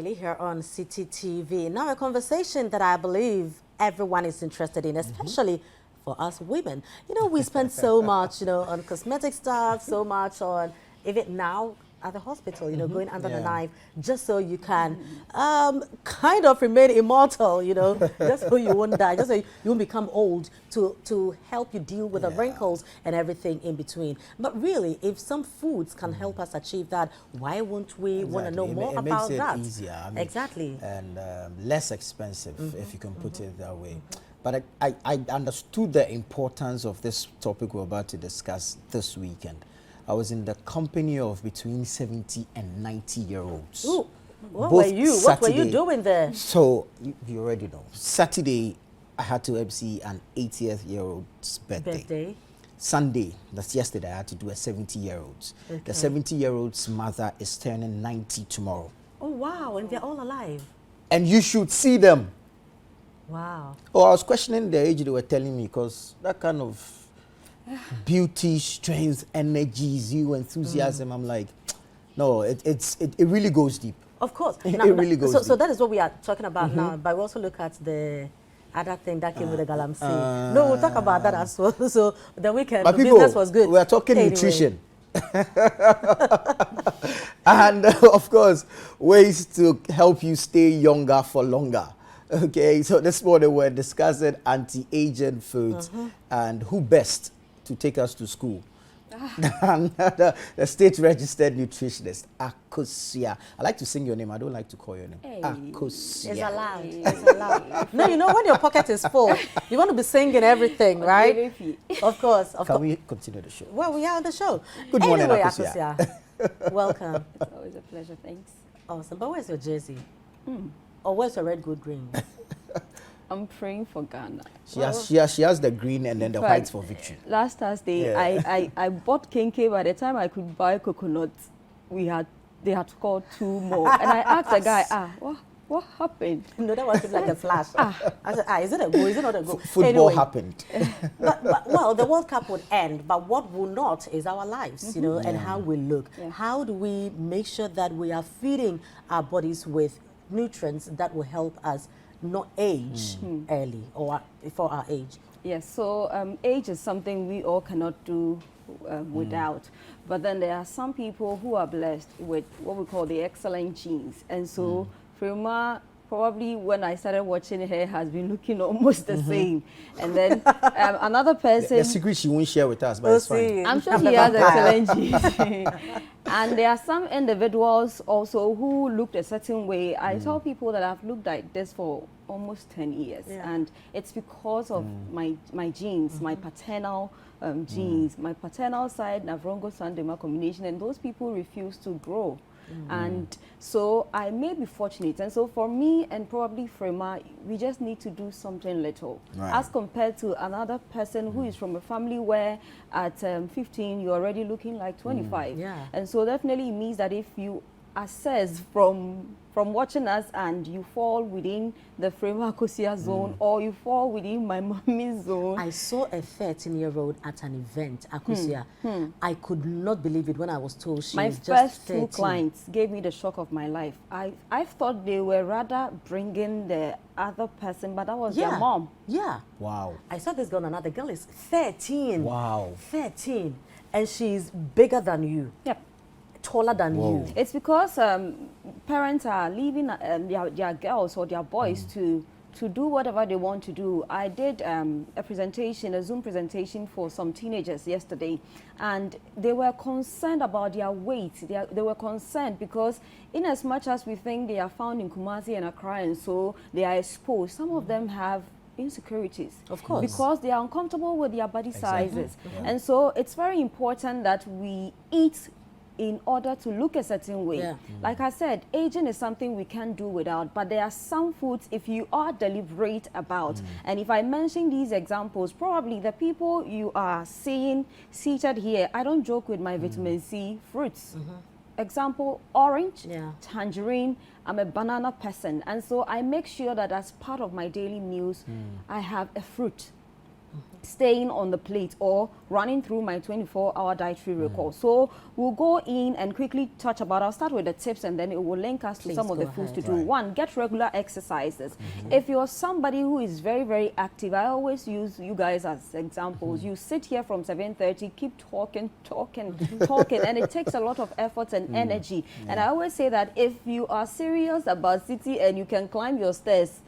family here on Citi TV. Now a conversation that I believe everyone is interested in, especially for us women. You know, we spend so much, on cosmetic stuff, so much on even now at the hospital, going under the knife just so you can kind of remain immortal, just so you won't die, just so you won't become old to help you deal with the wrinkles and everything in between. But really, if some foods can help us achieve that, why won't we want to know more about that? It makes it easier. I mean, exactly. And less expensive, if you can put it that way. But I understood the importance of this topic we're about to discuss this weekend. I was in the company of between 70 and 90-year-olds. Ooh, what were you doing there? So, you already know. Saturday, I had to MC an 80th-year-old's birthday. Sunday, that's yesterday, I had to do a 70-year-old's. Okay. The 70-year-old's mother is turning 90 tomorrow. Oh, wow, and they're all alive. And you should see them. Wow. Oh, I was questioning the age they were telling me, because that kind of beauty, strength, energy, zeal, enthusiasm. I'm like, no, it really goes deep. Of course. It really goes deep. So that is what we are talking about now, but we also look at the other thing that came with the galamsey. No, we'll talk about that as well. So the weekend, the business was good. We are talking nutrition. And of course, ways to help you stay younger for longer. Okay, so this morning we're discussing anti-aging foods and who best to take us to school. And the state-registered nutritionist, Akosia. I like to sing your name. I don't like to call your name. Hey. Akosia. It's allowed. It's allowed. No, when your pocket is full, you want to be singing everything, right? Of course. Can we continue the show? Well, we are on the show. Good morning, Akosia. Welcome. It's always a pleasure. Thanks. Awesome. But where's your jersey? Or where's your red, good, green? I'm praying for Ghana. She has the green and then the white for victory. Last Thursday, I bought kenke. By the time I could buy coconut, they had scored 2 more. And I asked the guy, what happened? No, that was like a flash. I said, is it a goal? Is it not a goal? Football happened. Well, the World Cup would end, but what will not is our lives, and how we look. Yeah. How do we make sure that we are feeding our bodies with nutrients that will help us not age early or before our age? Yes, so age is something we all cannot do without. But then there are some people who are blessed with what we call the excellent genes. And so Frema, probably when I started watching her, has been looking almost the same. And then another person... The secret she won't share with us, but it's fine. I'm sure he has excellent genes. And there are some individuals also who looked a certain way. I tell people that I've looked like this for almost 10 years. Yeah. And it's because of my genes, my paternal genes. My paternal side, Navrongo-Sandema combination, and those people refuse to grow. And so I may be fortunate. And so for me and probably Frema, we just need to do something little. Right. As compared to another person who is from a family where at 15, you're already looking like 25. Yeah. And so definitely it means that if you assess from watching us and you fall within the Frema Akosia zone or you fall within my mommy's zone. I saw a 13-year-old at an event, Akosia. I could not believe it when I was told she was just 13. My first 2 clients gave me the shock of my life. I thought they were rather bringing the other person, but that was their mom. Yeah. Wow. I saw this girl, another girl is 13. Wow. 13. And she's bigger than you. Yep. Taller than you. It's because parents are leaving their girls or their boys to do whatever they want to do. I did a Zoom presentation for some teenagers yesterday, and they were concerned about their weight. They were concerned because in as much as we think they are found in Kumasi and Accra, and so they are exposed, some of them have insecurities, of course, because they are uncomfortable with their body sizes. And so it's very important that we eat in order to look a certain way. Like I said, aging is something we can't do without, but there are some foods if you are deliberate about. And if I mention these examples, probably the people you are seeing seated here, I don't joke with my vitamin C fruits. Example, orange, tangerine. I'm a banana person, and so I make sure that as part of my daily meals, I have a fruit. staying on the plate or running through my 24-hour dietary record. So we'll go in and quickly touch about, I'll start with the tips and then it will link us to some of the foods to do. One, get regular exercises. If you're somebody who is very, very active, I always use you guys as examples. You sit here from 7:30, keep talking, and it takes a lot of effort and energy. And I always say that if you are serious about Citi and you can climb your stairs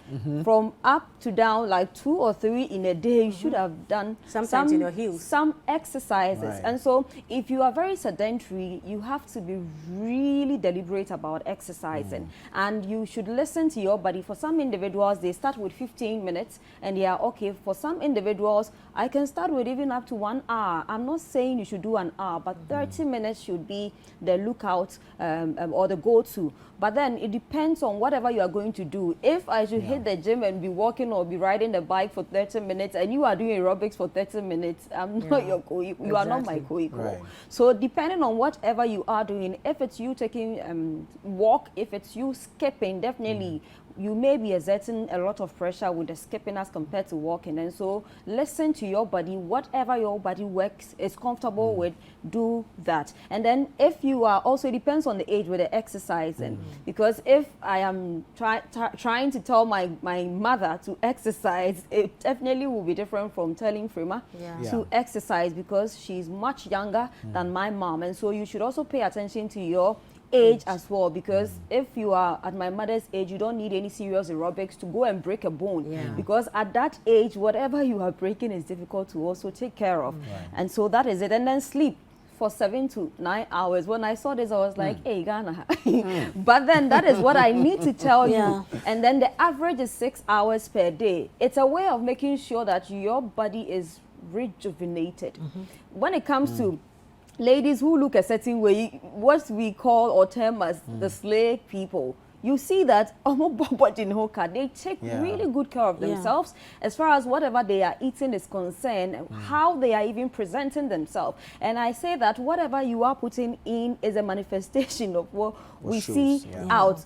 from up to down like 2 or 3 in a day, you should have done sometimes in your heels. Some exercises. And so if you are very sedentary, you have to be really deliberate about exercising. And you should listen to your body. For some individuals, they start with 15 minutes and they are okay. For some individuals, I can start with even up to 1 hour. I'm not saying you should do an hour, but 30 minutes should be the lookout or the go-to. But then it depends on whatever you are going to do. If I should hit the gym and be walking or be riding the bike for 30 minutes and you are doing aerobics for 30 minutes, I'm not your co-equal. You are not my co-equal. So depending on whatever you are doing, if it's you taking walk, if it's you skipping, definitely you may be exerting a lot of pressure with the skipping as compared to walking. And so listen to your body, whatever your body works, is comfortable with, do that. And then if you are also, it depends on the age with the exercising. Because if I am trying to tell my mother to exercise, it definitely will be different from telling Frima to exercise, because she's much younger than my mom. And so you should also pay attention to your age as well, because if you are at my mother's age, you don't need any serious aerobics to go and break a bone, because at that age, whatever you are breaking is difficult to also take care of. And so that is it. And then sleep for 7 to 9 hours. When I saw this, I was like, hey, Ghana. But then that is what I need to tell you. And then the average is 6 hours per day. It's a way of making sure that your body is rejuvenated. When it comes to ladies who look a certain way, what we call or term as the slay people, you see that they take really good care of themselves as far as whatever they are eating is concerned, how they are even presenting themselves. And I say that whatever you are putting in is a manifestation of what we see out.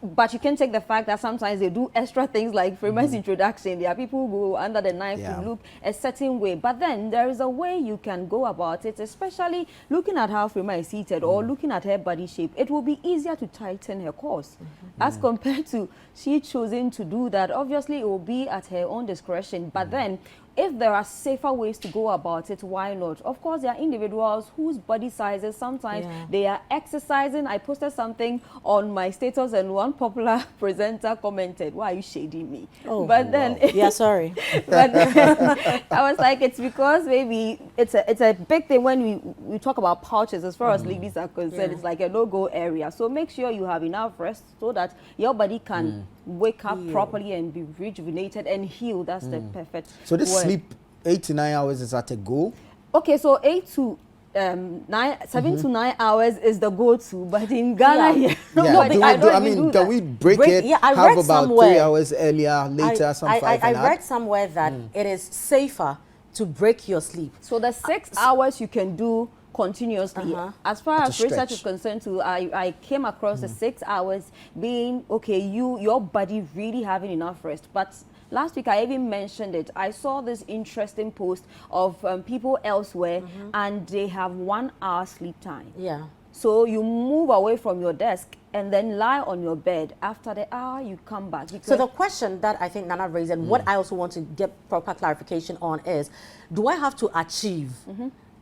But you can take the fact that sometimes they do extra things like Freeman's introduction. There are people who go under the knife to look a certain way. But then there is a way you can go about it, especially looking at how Freeman is seated or looking at her body shape. It will be easier to tighten her course as compared to she choosing to do that. Obviously, it will be at her own discretion. But then if there are safer ways to go about it, why not? Of course, there are individuals whose body sizes, sometimes they are exercising. I posted something on my status and one popular presenter commented, why are you shading me? Oh, but then, sorry. But then, I was like, it's because maybe it's a big thing when we talk about pouches as far as ladies are concerned. It's like a no-go area. So make sure you have enough rest so that your body can wake up properly and be rejuvenated and heal. That's the perfect So this word. sleep 8 to 9 hours is at a goal? Okay, so 7 to 9 hours is the go-to, but in Ghana, can we break it? Yeah, I have read about somewhere, 3 hours earlier, later, some 5 and I read somewhere that it is safer to break your sleep. so the 6 hours you can do continuously. As far as research is concerned too, I came across the 6 hours being, okay, your body really having enough rest. But last week I even mentioned it. I saw this interesting post of people elsewhere and they have 1 hour sleep time. Yeah. So you move away from your desk and then lie on your bed. After the hour, you come back. So the question that I think Nana raised and what I also want to get proper clarification on is, do I have to achieve,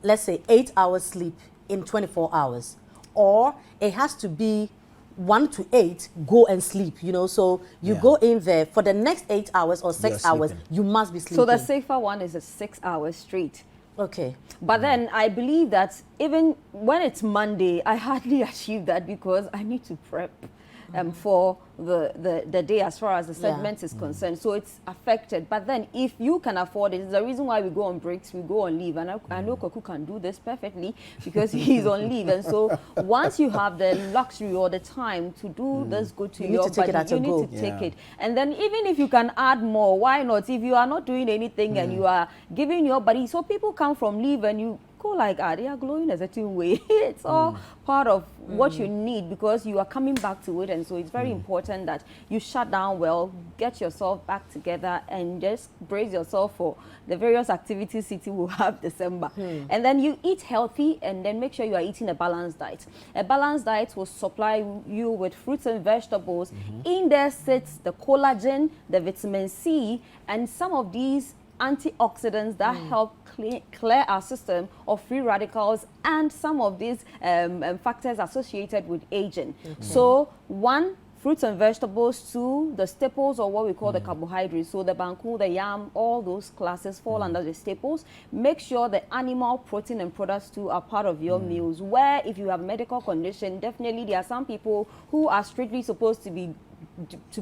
let's say, 8 hours sleep in 24 hours? Or it has to be 1 to 8, go and sleep, so you go in there for the next 8 hours or 6 hours, you must be sleeping. So the safer one is a 6 hours straight. Okay. But then I believe that even when it's Monday, I hardly achieve that because I need to prep for the day as far as the segment is concerned. So it's affected. But then if you can afford it, it's the reason why we go on breaks, we go on leave. And I know Koku can do this perfectly because he's on leave. And so once you have the luxury or the time to do this good to your body, you need to take it. And then even if you can add more, why not? If you are not doing anything and you are giving your body, so people come from leave and you go like, they are glowing a certain way. It's all part of what you need, because you are coming back to it. And so it's very important that you shut down well, get yourself back together, and just brace yourself for the various activities Citi will have December. And then you eat healthy, and then make sure you are eating a balanced diet. A balanced diet will supply you with fruits and vegetables. In there sits the collagen, the vitamin C, and some of these antioxidants that help clear our system of free radicals and some of these factors associated with aging. So, one, fruits and vegetables. Two, the staples, or what we call the carbohydrates. So the banku, the yam, all those classes fall under the staples. Make sure the animal protein and products too are part of your meals. Where if you have medical condition, definitely there are some people who are strictly supposed to be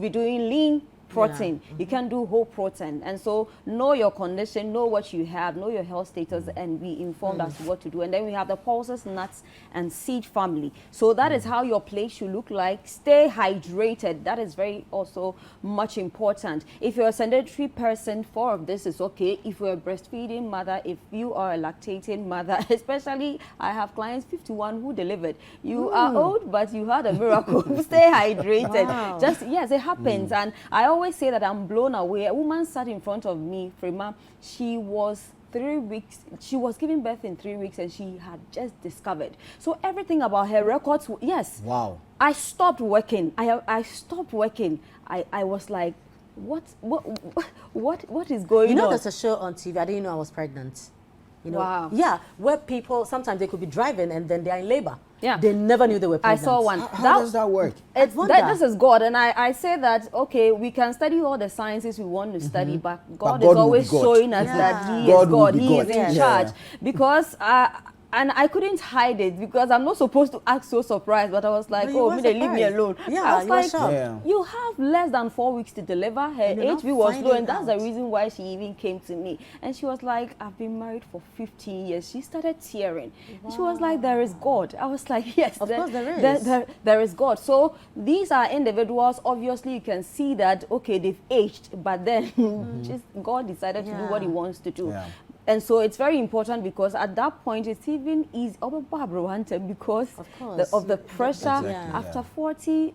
doing lean protein. You can do whole protein. And so know your condition, know what you have, know your health status, and be informed as to what to do. And then we have the pulses, nuts, and seed family. So that is how your plate should look like. Stay hydrated. That is very also much important. If you're a sedentary person, 4 of this is okay. If you're a breastfeeding mother, if you are a lactating mother, especially I have clients 51 who delivered. You are old, but you had a miracle. Stay hydrated. Wow. Just, yes, it happens. And I always say that I'm blown away. A woman sat in front of me, Frema. She was 3 weeks. She was giving birth in 3 weeks, and she had just discovered. So everything about her records, yes. Wow. I stopped working. I stopped working. I was like, what is going on? You know, there's a show on TV. I didn't know I was pregnant. You know, Wow. yeah, where people sometimes they could be driving and then they're in labor. Yeah. They never knew they were I pregnant. saw one. How does that work? This is God, and I say that, okay, we can study all the sciences we want to study, but God God is will always be God. showing us Yeah. that He God is will God. be He God. is in Yeah. charge. Because and I couldn't hide it, because I'm not supposed to act so surprised, but I was like, No, you oh, weren't they leave me surprised. alone. Yeah, I was you were like, shocked. Yeah. you have less than 4 weeks to deliver. Her And you're not HB was low, finding and that's the out. reason why she even came to me. And she was like, I've been married for 15 years. She started tearing. She was like, there is God. I was like, yes, Of course there is. there is God. So these are individuals. Obviously, you can see that, okay, they've aged, but then just God decided to do what He wants to do. Yeah. And so it's very important, because at that point it's even easy because Of course. of the pressure. Exactly, After yeah. 40,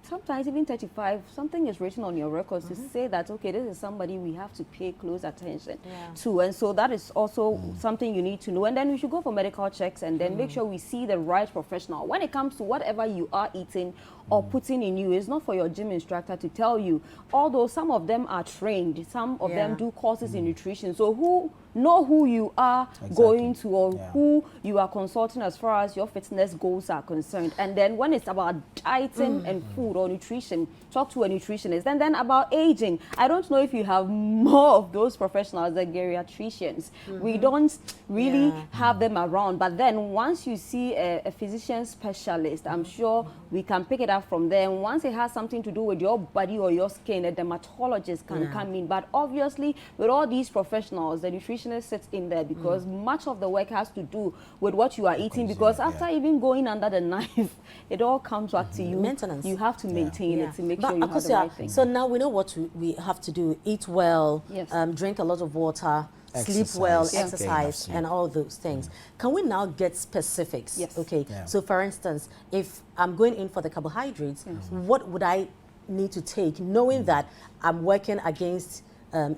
sometimes even 35, something is written on your records to say that, okay, this is somebody we have to pay close attention to. And so that is also something you need to know. And then we should go for medical checks, and then make sure we see the right professional. When it comes to whatever you are eating or putting in you, it's not for your gym instructor to tell you. Although some of them are trained, some of them do courses in nutrition. So know who you are going to, or who you are consulting as far as your fitness goals are concerned. And then when it's about dieting and food or nutrition, talk to a nutritionist. And then about aging, I don't know if you have more of those professionals, the geriatricians. We don't really have them around. But then once you see a physician specialist, I'm sure we can pick it up from there. And once it has something to do with your body or your skin, a dermatologist can come in. But obviously, with all these professionals, the nutritionist sits in there, because much of the work has to do with what you are eating. Because after even going under the knife, it all comes back to you. Maintenance. You have to maintain it to make sure you have the Akosia, right thing. so now we know what we have to do. Eat well, Yes. Drink a lot of water, sleep Exercise, well, getting enough exercise, sleep. and all those things. Can we now get specifics? Yes. Okay. Yeah. So for instance, if I'm going in for the carbohydrates, what would I need to take, knowing that I'm working against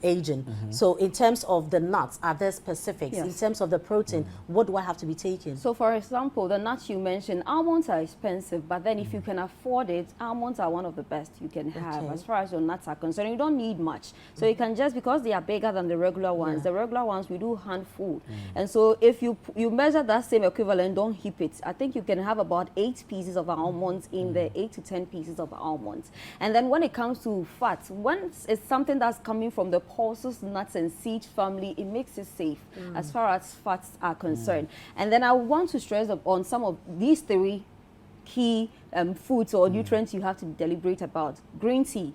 aging? So in terms of the nuts, are there specifics? Yes. In terms of the protein, what do I have to be taking? So, for example, the nuts you mentioned, almonds are expensive, but then if you can afford it, almonds are one of the best you can have as far as your nuts are concerned. You don't need much. So you can just, because they are bigger than the regular ones, the regular ones we do handful. And so if you measure that same equivalent, don't heap it. I think you can have about 8 pieces of almonds in there, 8 to 10 pieces of almonds. And then when it comes to fats, once it's something that's coming from the pulses, nuts, and seed family, it makes it safe as far as fats are concerned. And then I want to stress on some of these 3 key foods or nutrients you have to deliberate about. Green tea.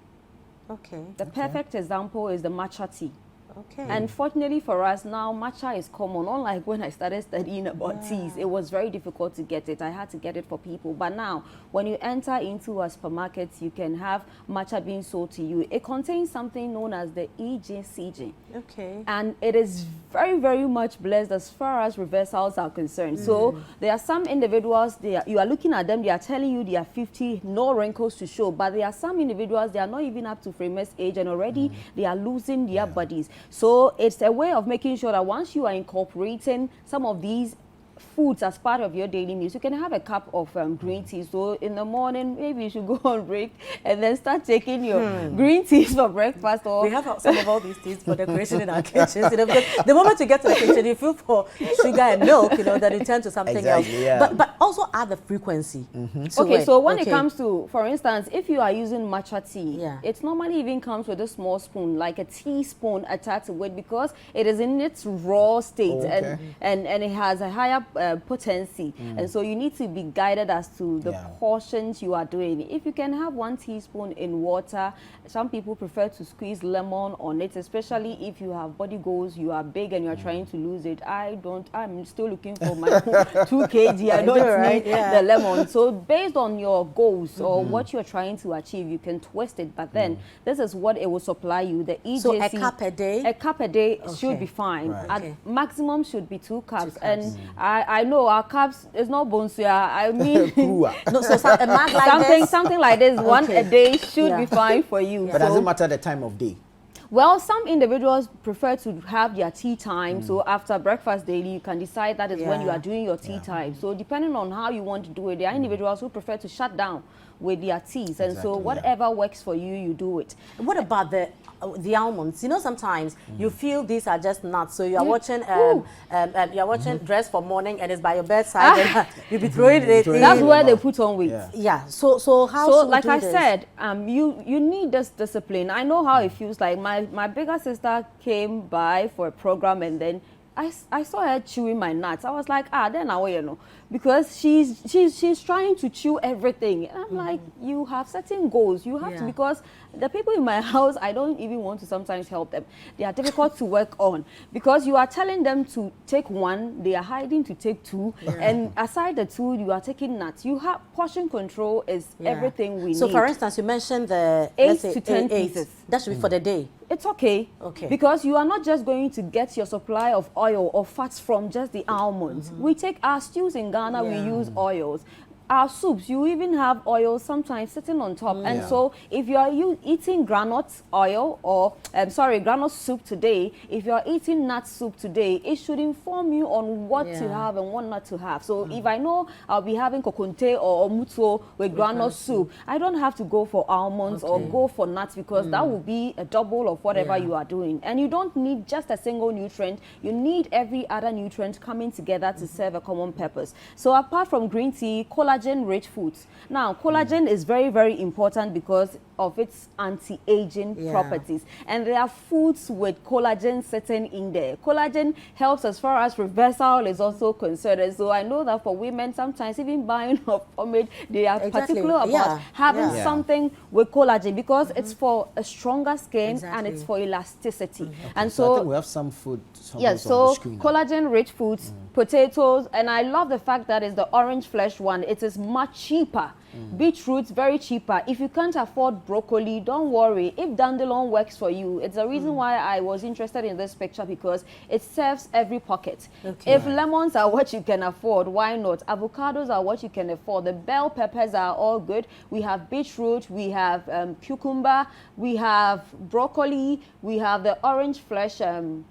Okay. The perfect example is the matcha tea. Okay. And fortunately for us, now matcha is common. Unlike when I started studying about teas, it was very difficult to get it. I had to get it for people. But now, when you enter into a supermarket, you can have matcha being sold to you. It contains something known as the EGCG. Okay. And it is very, very much blessed as far as reversals are concerned. So there are some individuals, you are looking at them, they are telling you they are 50, no wrinkles to show. But there are some individuals, they are not even up to famous age, and already they are losing their bodies. So it's a way of making sure that once you are incorporating some of these foods as part of your daily meals, you can have a cup of green tea. So in the morning, maybe you should go on break and then start taking your green teas for breakfast. Or we have some of all these things for decoration in our kitchens. You know, because the moment you get to the kitchen, you feel for sugar and milk. You know, then you turn to something else. Yeah. But also add the frequency. Okay, so when it comes to, for instance, if you are using matcha tea, Yeah. it normally even comes with a small spoon, like a teaspoon attached to it, because it is in its raw state and it has a higher potency. And so you need to be guided as to the portions you are doing. If you can have 1 teaspoon in water, some people prefer to squeeze lemon on it, especially if you have body goals, you are big and you are trying to lose it. I'm still looking for my 2 kg. I don't need the lemon. So based on your goals or what you're trying to achieve, you can twist it. But then this is what it will supply you. The EJC. So a cup a day? A cup a day should be fine. At maximum should be 2 cups. And I know our cups is not bonsuya. I mean, no, so a mug like something like this, one a day should be fine for you. But does it matter the time of day? Well, some individuals prefer to have their tea time. So after breakfast daily, you can decide that is when you are doing your tea time. So depending on how you want to do it, there are individuals who prefer to shut down with their teas. And so whatever works for you, you do it. What about the almonds? You know, sometimes you feel these are just nuts. So you are watching Dress for Morning and it's by your bedside. And you'll be throwing it in. That's where they put on weight. Yeah. So how? So like I said, you need this discipline. I know how it feels like. My bigger sister came by for a program and then I saw her chewing my nuts. I was like, then I will, you know, because she's trying to chew everything. And I'm like, you have certain goals. You have to, because the people in my house, I don't even want to sometimes help them. They are difficult to work on because you are telling them to take 1, they are hiding to take 2, and aside the 2, you are taking nuts. You have portion control is everything we need. So for instance, you mentioned the 8 to 10 pieces. That should be for the day. It's okay. Because you are not just going to get your supply of oil or fats from just the almonds. We take our stews in Ghana, we use oils. Our soups, you even have oil sometimes sitting on top. And so if you are eating granite oil or, granite soup today, if you are eating nut soup today, it should inform you on what to have and what not to have. So if I know I'll be having kokonte or omuto with granite soup, I don't have to go for almonds or go for nuts because that will be a double of whatever you are doing. And you don't need just a single nutrient. You need every other nutrient coming together to serve a common purpose. So apart from green tea, collagen-rich foods. Now, collagen is very, very important because of its anti-aging properties. And there are foods with collagen sitting in there. Collagen helps as far as reversal is also concerned. And so I know that for women, sometimes even buying a pomade, they are particular about having something with collagen because it's for a stronger skin and it's for elasticity. And so I think we have some food. So collagen-rich foods, potatoes, and I love the fact that it's the orange flesh one. It is much cheaper. Beetroot, very cheaper. If you can't afford broccoli, don't worry. If dandelion works for you, it's the reason why I was interested in this picture because it serves every pocket. If lemons are what you can afford, why not? Avocados are what you can afford. The bell peppers are all good. We have beetroot, we have cucumber, we have broccoli, we have the orange flesh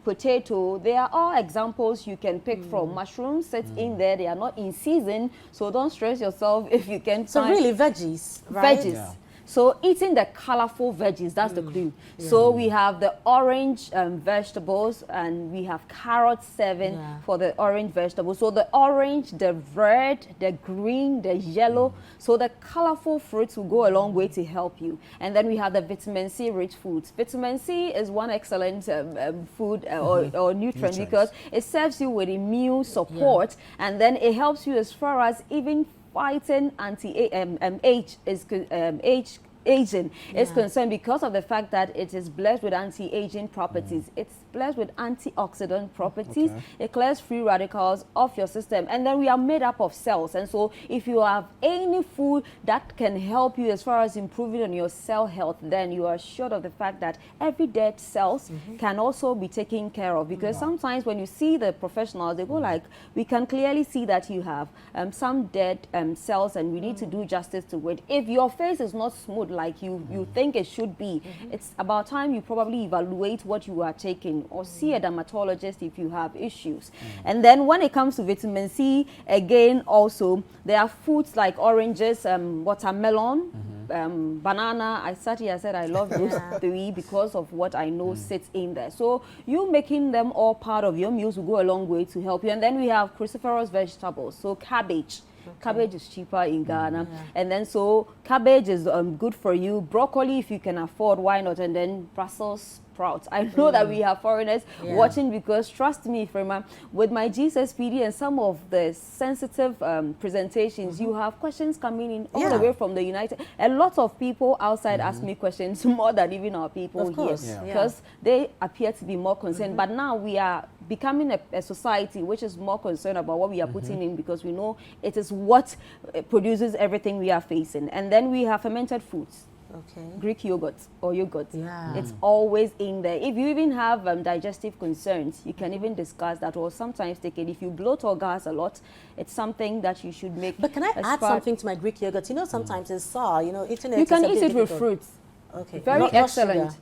potato. They are all examples you can pick from. Mushrooms sit in there. They are not in season, so don't stress yourself if you can't find really veggies, right? Veggies. So eating the colorful veggies, that's the clue. So we have the orange vegetables and we have carrots serving for the orange vegetables. So the orange, the red, the green, the yellow. So the colorful fruits will go a long way to help you. And then we have the vitamin C rich foods. Vitamin C is one excellent food or nutrient because it serves you with immune support and then it helps you as far as even fighting age aging is concerned, because of the fact that it is blessed with anti-aging properties. It's blessed with antioxidant properties. It clears free radicals off your system. And then we are made up of cells. And so if you have any food that can help you as far as improving on your cell health, then you are assured of the fact that every dead cells can also be taken care of. Because sometimes when you see the professionals, they go like, we can clearly see that you have some dead cells, and we need to do justice to it. If your face is not smooth like you think it should be, it's about time you probably evaluate what you are taking, or see a dermatologist if you have issues. And then when it comes to vitamin C, again, also there are foods like oranges, watermelon, banana. I sat here, I said I love those three because of what I know sits in there. So you making them all part of your meals will go a long way to help you. And then we have cruciferous vegetables, so cabbage. Cabbage is cheaper in Ghana. And then so cabbage is good for you. Broccoli, if you can afford, why not? And then Brussels sprouts. I know that we have foreigners watching, because trust me, Frema, with my GSSPD and some of the sensitive presentations, you have questions coming in all the way from the United. A lot of people outside ask me questions more than even our people here, because they appear to be more concerned. But now we are becoming a society which is more concerned about what we are putting in, because we know it is what produces everything we are facing. And then we have fermented foods. Greek yogurt or yogurt. It's always in there. If you even have digestive concerns, you can even discuss that, or sometimes take it. If you bloat or gas a lot, it's something that you should make. But can I add something to my Greek yogurt? You know, sometimes it's sour. You know, eating it. You can eat it with fruits. Very excellent.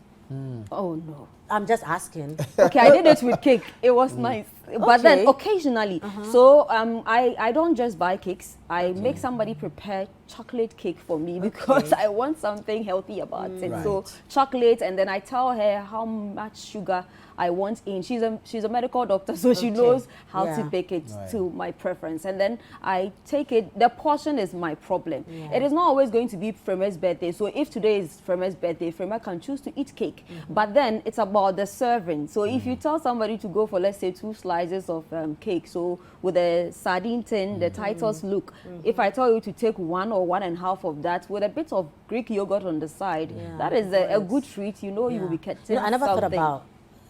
Oh no. I'm just asking. Okay, I did it with cake. It was nice. But then occasionally, so I don't just buy cakes. I make somebody prepare chocolate cake for me, because I want something healthy about it. So chocolate, and then I tell her how much sugar I want in. She's a medical doctor, so she knows how to bake it to my preference. And then I take it. The portion is my problem. It is not always going to be Frema's birthday. So if today is Frema's birthday, Frema can choose to eat cake. But then it's about the serving. So if you tell somebody to go for, let's say, 2 slices of cake, so with a sardine tin, the Titus look, if I tell you to take 1 or 1.5 of that with a bit of Greek yogurt on the side, that is a good treat. You know, you will be getting I never thought about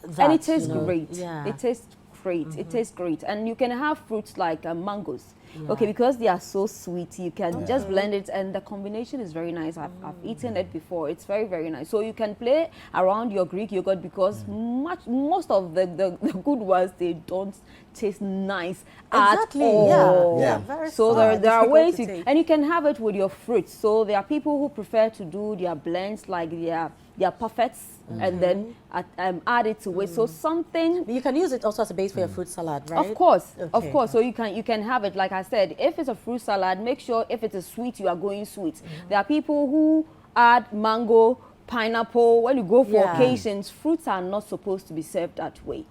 that. And it tastes great. It tastes great. It tastes great. And you can have fruits like mangoes. Okay, because they are so sweet, you can just blend it, and the combination is very nice. I've eaten it before. It's very, very nice. So you can play around your Greek yogurt, because most of the good ones, they don't taste nice at all. So there are ways and you can have it with your fruits. So there are people who prefer to do their blends, like their parfaits, and then add it to it. So something you can use it also as a base for your fruit salad, right? Of course, of course. So you can have it, like I said, if it's a fruit salad, make sure if it is sweet, you are going sweet. There are people who add mango, pineapple. When you go for occasions, fruits are not supposed to be served that way.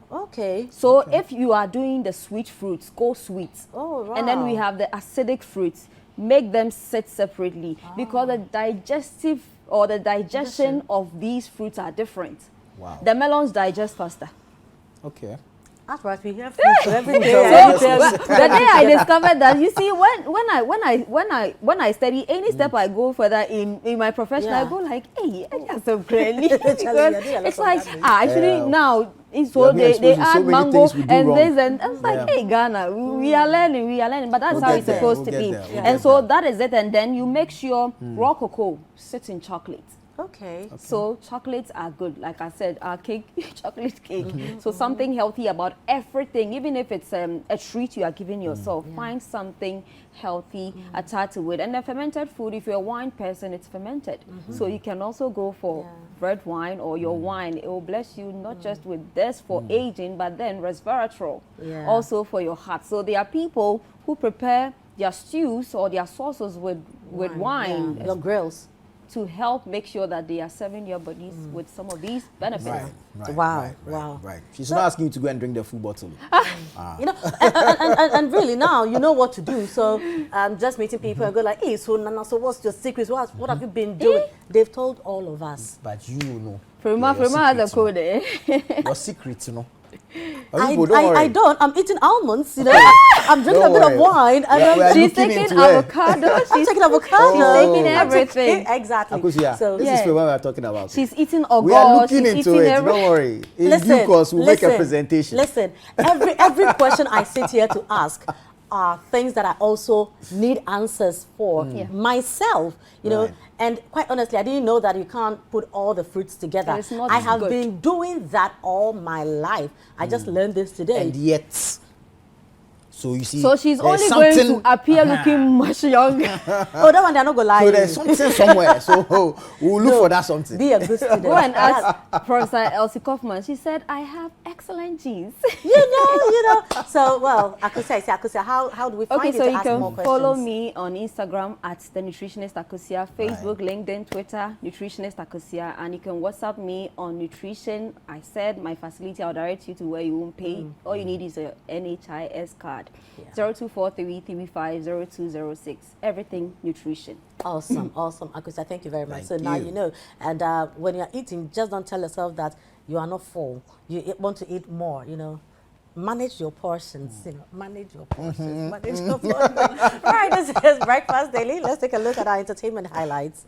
So if you are doing the sweet fruits, go sweet. And then we have the acidic fruits. Make them sit separately, because the digestive or the digestion of these fruits are different. The melons digest faster. That's right. We have fruits every day. The day I discovered that, you see, when I study, any step I go further in my profession, I go like, hey, that's so great. It's like actually now. So they add mango and this, and I was like, hey, Ghana, we are learning, but that's how it's supposed to be. And so that is it. And then you make sure raw cocoa sits in chocolate. So chocolates are good. Like I said, our cake, chocolate cake. So something healthy about everything, even if it's a treat you are giving yourself, find something healthy attached to it. And the fermented food, if you're a wine person, it's fermented. So you can also go for red wine or your wine. It will bless you not just with this for aging, but then resveratrol also for your heart. So there are people who prepare their stews or their sauces with wine. Your grills. To help make sure that they are serving your bodies with some of these benefits. Right. She's not asking you to go and drink the full bottle. You know, and really now you know what to do. So just meeting people and go like, hey, so Nana, so what's your secrets? What have you been doing? They've told all of us. But you know. Frema has a code. Your secret, you know. Don't I worry. don't. I'm eating almonds, you know. I'm drinking a Don't bit of worry. wine. And We are then She's looking taking into it. avocado. I'm taking avocado. She's taking Oh. I'm taking- everything. Exactly. Akusia, So, this is what we are talking about. She's eating We are ogo. looking She's into eating it. every. Don't worry. In due course, we'll make a presentation. Listen, every question I sit here to ask are things that I also need answers for myself, you know. Right. And quite honestly, I didn't know that you can't put all the fruits together. It's not I have good. been doing that all my life. I just learned this today. And yet, so you see, So she's there's only going something- to appear looking much younger. Oh, that one they're not gonna lie. So you. there's something somewhere. So we'll look No, for that something. Be a good student. Go and ask Professor Elsie Kaufman. She said, I have excellent genes. you know. So, well, Akusia, how do we find Okay, you so to you ask can more questions? follow me on Instagram at The Nutritionist Akusia, Facebook, LinkedIn, Twitter, Nutritionist Akusia, and you can WhatsApp me on nutrition. I said my facility, I'll direct you to where you won't pay. All you need is a NHIS card. Yeah. 0243350206. Everything nutrition. Awesome, awesome. Akusia, thank you very much. Thank So now you. you know. And when you're eating, just don't tell yourself that you are not full. You want to eat more, you know. Manage your portions, you know. Manage your portions. Manage your portions. All right, this is Breakfast Daily. Let's take a look at our entertainment highlights.